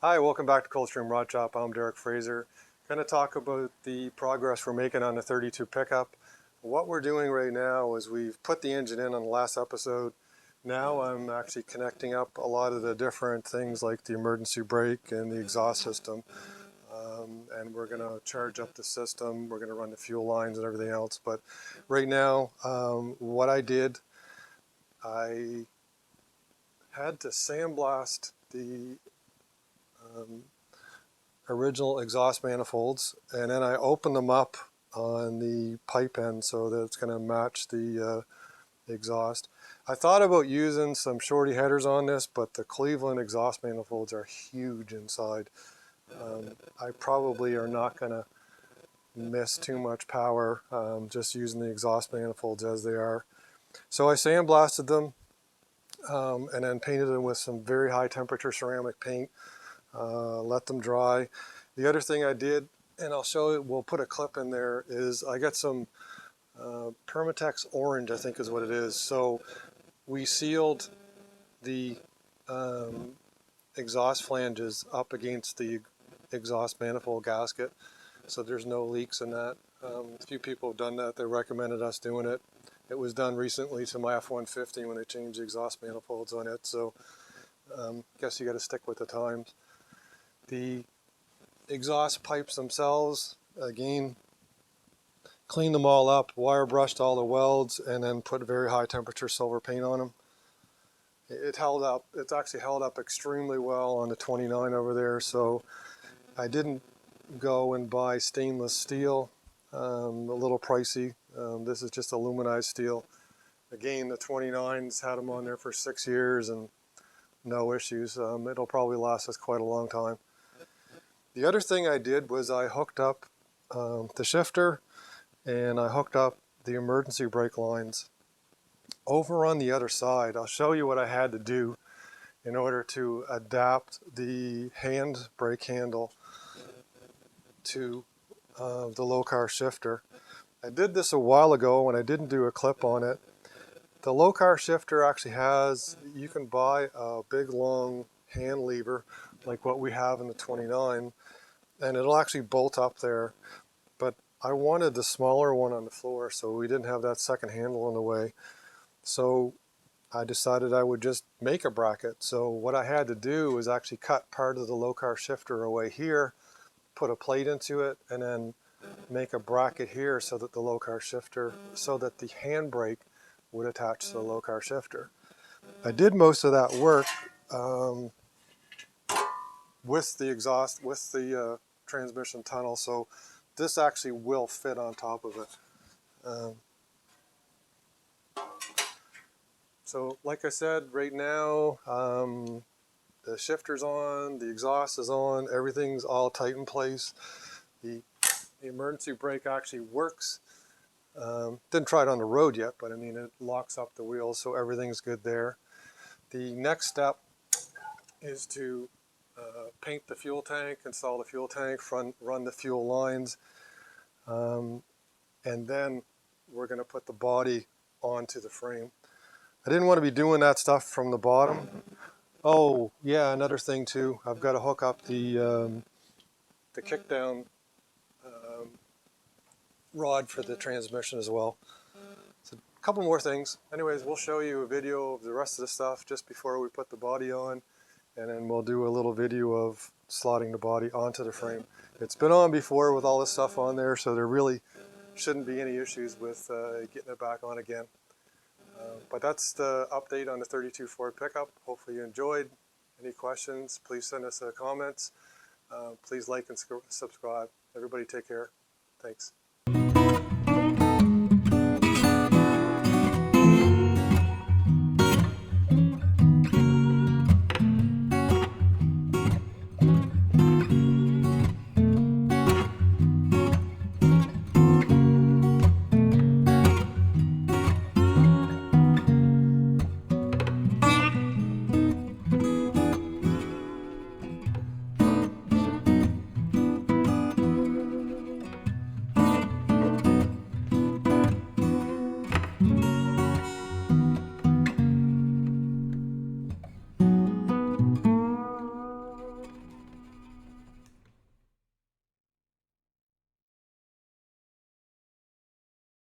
Hi, welcome back to Coldstream Rod Shop. I'm Derek Fraser. Going to talk about the progress we're making on the 32 pickup. What we're doing right now is we've put the engine in on the last episode. Now I'm actually connecting up a lot of the different things like the emergency brake and the exhaust system. And we're going to charge up the system. We're going to run the fuel lines and everything else. But right now, what I did, I had to sandblast the original exhaust manifolds, and then I opened them up on the pipe end so that it's going to match the exhaust. I thought about using some shorty headers on this, but the Cleveland exhaust manifolds are huge inside. I probably are not going to miss too much power just using the exhaust manifolds as they are. So I sandblasted them and then painted them with some very high temperature ceramic paint. Let them dry. The other thing I did, and I'll show you, we'll put a clip in there, is I got some Permatex orange, I think is what it is. So we sealed the exhaust flanges up against the exhaust manifold gasket, so there's no leaks in that. A few people have done that. They recommended us doing it. It was done recently to my F-150 when they changed the exhaust manifolds on it, so guess you got to stick with the times. The exhaust pipes themselves, again, cleaned them all up, wire brushed all the welds, and then put very high temperature silver paint on them. It held up. It's actually held up extremely well on the 29 over there, so I didn't go and buy stainless steel, a little pricey. This is just aluminized steel. Again, the 29s had them on there for 6 years and no issues. It'll probably last us quite a long time. The other thing I did was I hooked up the shifter and I hooked up the emergency brake lines over on the other side. I'll show you what I had to do in order to adapt the hand brake handle to the low car shifter. I did this a while ago and I didn't do a clip on it. The low car shifter actually has, you can buy a big long hand lever like what we have in the 29, and it'll actually bolt up there. But I wanted the smaller one on the floor so we didn't have that second handle in the way. So I decided I would just make a bracket. So what I had to do was actually cut part of the low car shifter away here, put a plate into it, and then make a bracket here so that the low car shifter, so that the handbrake would attach to the low car shifter. I did most of that work with the exhaust, with the transmission tunnel, so this actually will fit on top of it. So like I said, right now the shifter's on, the exhaust is on, everything's all tight in place. The emergency brake actually works. Didn't try it on the road yet, but I mean it locks up the wheels, so everything's good there. The next step is to paint the fuel tank, install the fuel tank, run the fuel lines, and then we're going to put the body onto the frame. I didn't want to be doing that stuff from the bottom. Oh yeah, another thing too, I've got to hook up the kickdown rod for the transmission as well. So a couple more things. Anyways, we'll show you a video of the rest of the stuff just before we put the body on, and then we'll do a little video of slotting the body onto the frame. It's been on before with all this stuff on there, so there really shouldn't be any issues with getting it back on again. But that's the update on the 32 Ford pickup. Hopefully you enjoyed. Any questions, please send us comments. Please like and subscribe. Everybody take care. Thanks.